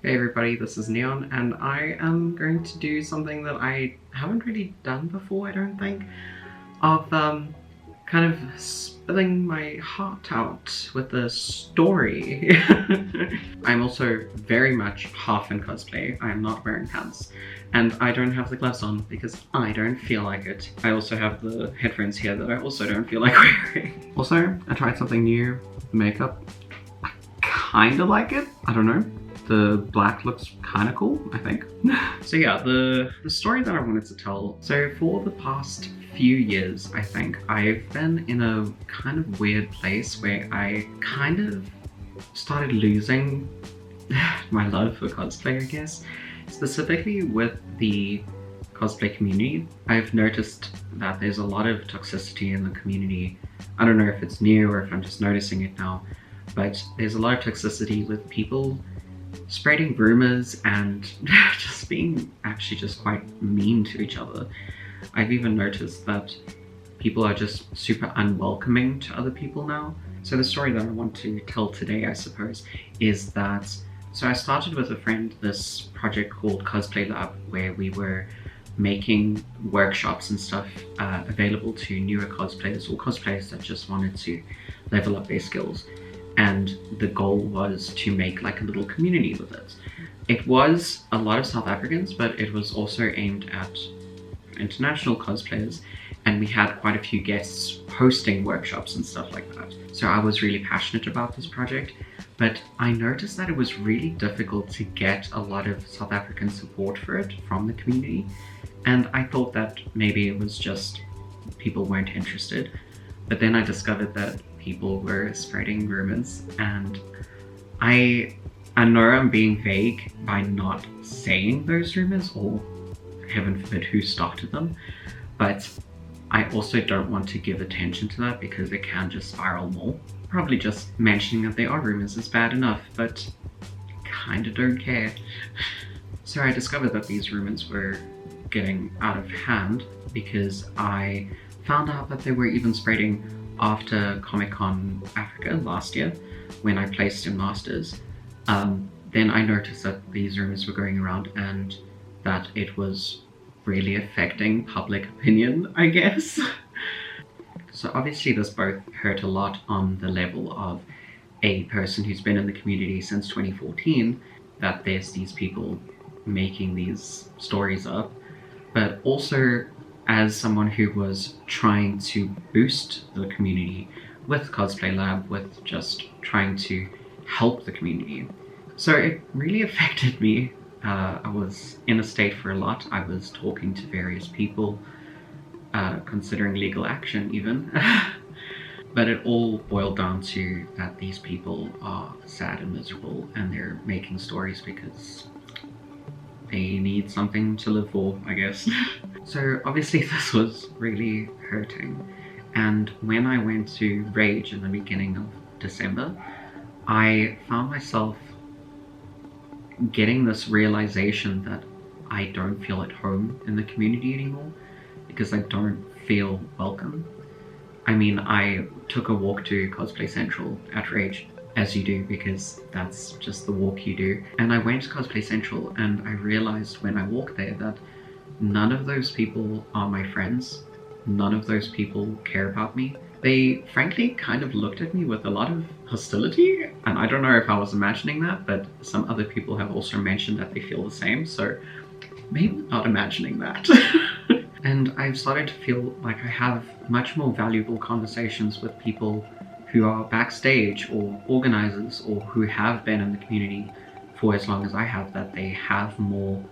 Hey everybody, this is Neon, and I am going to do something that I haven't really done before, I don't think, of kind of spilling my heart out with a story. I'm also very much half in cosplay. I am not wearing pants, and I don't have the gloves on because I don't feel like it. I also have the headphones here that I also don't feel like wearing. Also, I tried something new, makeup. I kinda like it, I don't know. The black looks kind of cool, I think. So yeah, the story that I wanted to tell. So for the past few years, I think, I've been in a kind of weird place where I kind of started losing my love for cosplay, I guess. Specifically with the cosplay community, I've noticed that there's a lot of toxicity in the community. I don't know if it's new or if I'm just noticing it now, but there's a lot of toxicity with people spreading rumors and just being actually just quite mean to each other. I've even noticed that people are just super unwelcoming to other people now. So the story that I want to tell today, I suppose, is that, so I started with a friend this project called Cosplay Lab, where we were making workshops and stuff available to newer cosplayers or cosplayers that just wanted to level up their skills. And the goal was to make like a little community with it. It was a lot of South Africans, but it was also aimed at international cosplayers, and we had quite a few guests hosting workshops and stuff like that. So I was really passionate about this project, but I noticed that it was really difficult to get a lot of South African support for it from the community, and I thought that maybe it was just people weren't interested. But then I discovered that people were spreading rumors, and I know I'm being vague by not saying those rumors, or heaven forbid who started them, but I also don't want to give attention to that because it can just spiral more. Probably just mentioning that there are rumors is bad enough, but kinda don't care. So I discovered that these rumors were getting out of hand because I found out that they were even spreading after Comic-Con Africa last year, when I placed in Masters. Then I noticed that these rumors were going around and that it was really affecting public opinion, I guess. So obviously this both hurt a lot on the level of a person who's been in the community since 2014, that there's these people making these stories up, but also as someone who was trying to boost the community with Cosplay Lab, with just trying to help the community. So it really affected me. I was in a state for a lot. I was talking to various people, considering legal action even. But it all boiled down to that these people are sad and miserable, and they're making stories because they need something to live for, I guess. So obviously this was really hurting, and when I went to Rage in the beginning of December, I found myself getting this realization that I don't feel at home in the community anymore because I don't feel welcome. I mean, I took a walk to Cosplay Central at Rage, as you do, because that's just the walk you do. And I went to Cosplay Central and I realized when I walked there that none of those people are my friends. None of those people care about me. They frankly kind of looked at me with a lot of hostility, and I don't know if I was imagining that, but some other people have also mentioned that they feel the same, so maybe not imagining that. And I've started to feel like I have much more valuable conversations with people who are backstage or organizers or who have been in the community for as long as I have, that they have more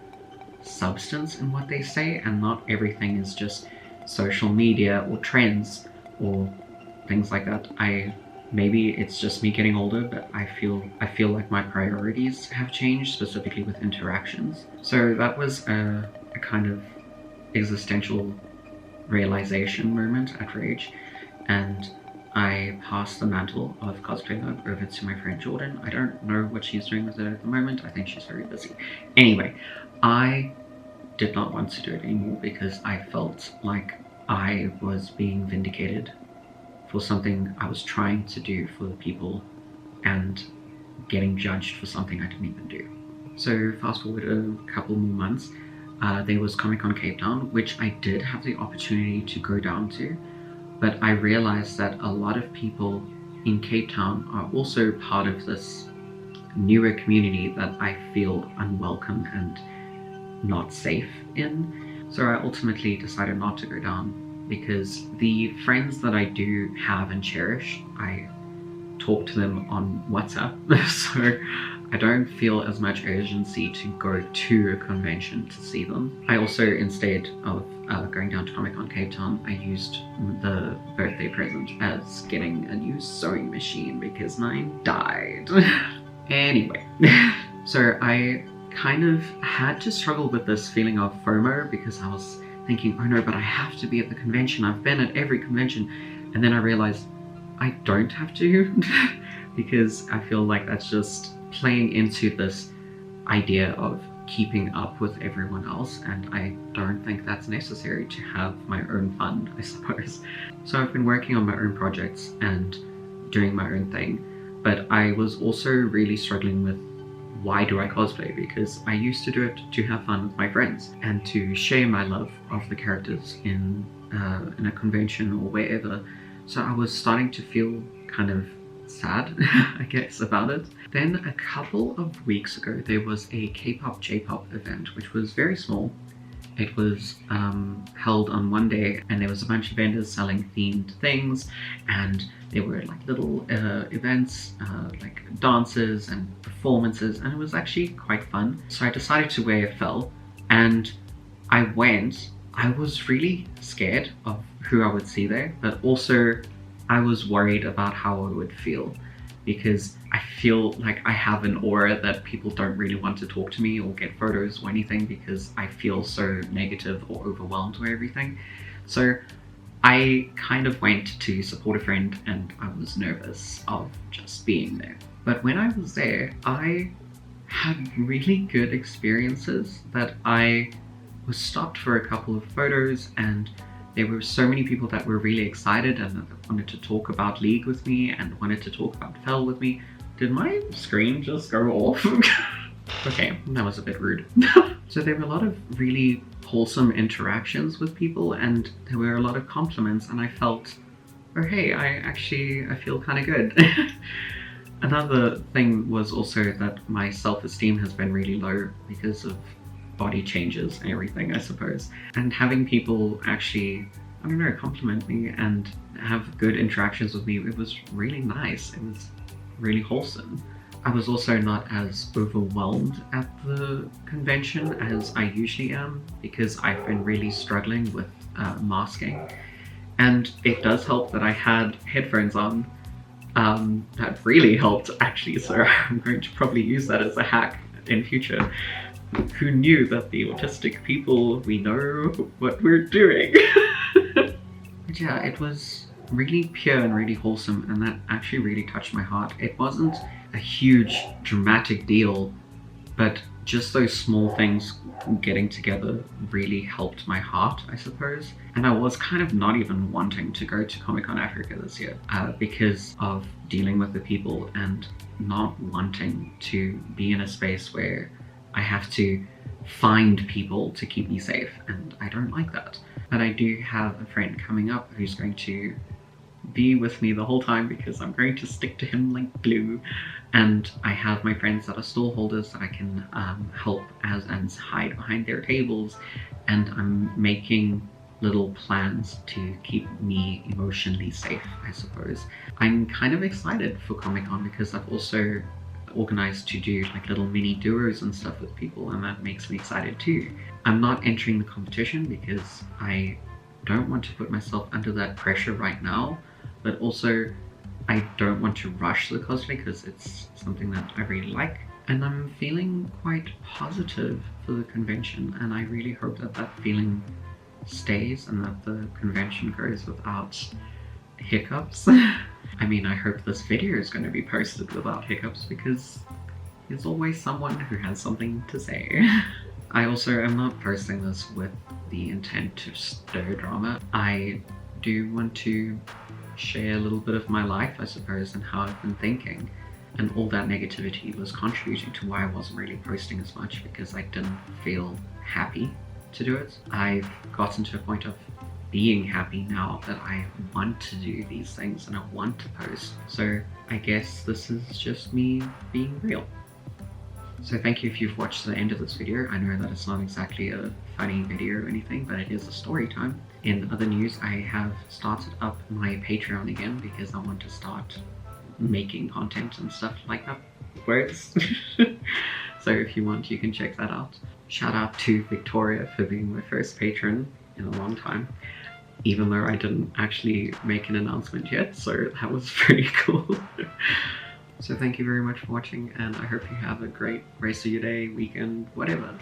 substance in what they say and not everything is just social media or trends or things like that. Maybe it's just me getting older, but I feel like my priorities have changed, specifically with interactions. So that was a kind of existential realization moment at Rage, and I passed the mantle of Cosplay Lab over to my friend Jordan. I don't know what she's doing with it at the moment. I think she's very busy. Anyway, I did not want to do it anymore because I felt like I was being vindicated for something I was trying to do for the people and getting judged for something I didn't even do. So fast forward a couple more months, there was Comic-Con Cape Town, which I did have the opportunity to go down to, but I realized that a lot of people in Cape Town are also part of this newer community that I feel unwelcome and not safe in. So I ultimately decided not to go down, because the friends that I do have and cherish, I talk to them on WhatsApp, so I don't feel as much urgency to go to a convention to see them. I also, instead of going down to Comic-Con Cape Town, I used the birthday present as getting a new sewing machine because mine died. Anyway, so I kind of had to struggle with this feeling of FOMO, because I was thinking, oh no, but I have to be at the convention. I've been at every convention. And then I realized I don't have to, because I feel like that's just playing into this idea of keeping up with everyone else, and I don't think that's necessary to have my own fun, I suppose. So I've been working on my own projects and doing my own thing, but I was also really struggling with, why do I cosplay? Because I used to do it to have fun with my friends and to share my love of the characters in a convention or wherever. So I was starting to feel kind of sad, I guess, about it. Then a couple of weeks ago, there was a K-pop, J-pop event, which was very small. It was held on one day, and there was a bunch of vendors selling themed things, and there were like little events, like dances and performances, and it was actually quite fun. So I decided to wear a fell, and I went. I was really scared of who I would see there, but also I was worried about how I would feel, because I feel like I have an aura that people don't really want to talk to me or get photos or anything, because I feel so negative or overwhelmed with everything. So I kind of went to support a friend, and I was nervous of just being there. But when I was there, I had really good experiences. That I was stopped for a couple of photos, and there were so many people that were really excited and that wanted to talk about League with me and wanted to talk about Fell with me. Did my screen just go off? Okay, that was a bit rude. So there were a lot of really wholesome interactions with people, and there were a lot of compliments, and I felt, oh hey, I feel kind of good. Another thing was also that my self-esteem has been really low because of body changes and everything, I suppose. And having people actually, I don't know, compliment me and have good interactions with me, it was really nice. It was really wholesome. I was also not as overwhelmed at the convention as I usually am, because I've been really struggling with masking. And it does help that I had headphones on. That really helped, actually, so I'm going to probably use that as a hack in future. Who knew that the autistic people, we know what we're doing? But yeah, it was really pure and really wholesome, and that actually really touched my heart. It wasn't a huge dramatic deal, but just those small things getting together really helped my heart, I suppose. And I was kind of not even wanting to go to Comic-Con Africa this year because of dealing with the people and not wanting to be in a space where I have to find people to keep me safe, and I don't like that. But I do have a friend coming up who's going to be with me the whole time, because I'm going to stick to him like glue. And I have my friends that are stall holders that I can help and hide behind their tables, and I'm making little plans to keep me emotionally safe, I suppose. I'm kind of excited for Comic-Con because I've also organized to do like little mini duos and stuff with people, and that makes me excited too. I'm not entering the competition because I don't want to put myself under that pressure right now, but also I don't want to rush the cosplay because it's something that I really like, and I'm feeling quite positive for the convention, and I really hope that that feeling stays and that the convention goes without hiccups. I mean, I hope this video is going to be posted without hiccups, because there's always someone who has something to say. I also am not posting this with the intent to stir drama. I do want to share a little bit of my life, I suppose, and how I've been thinking. And all that negativity was contributing to why I wasn't really posting as much, because I didn't feel happy to do it. I've gotten to a point of being happy now that I want to do these things and I want to post. So I guess this is just me being real. So thank you if you've watched the end of this video. I know that it's not exactly a funny video or anything, but it is a story time. In other news, I have started up my Patreon again because I want to start making content and stuff like that. Words. So if you want, you can check that out. Shout out to Victoria for being my first patron in a long time, even though I didn't actually make an announcement yet, so that was pretty cool. So thank you very much for watching, and I hope you have a great rest of your day, weekend, whatever.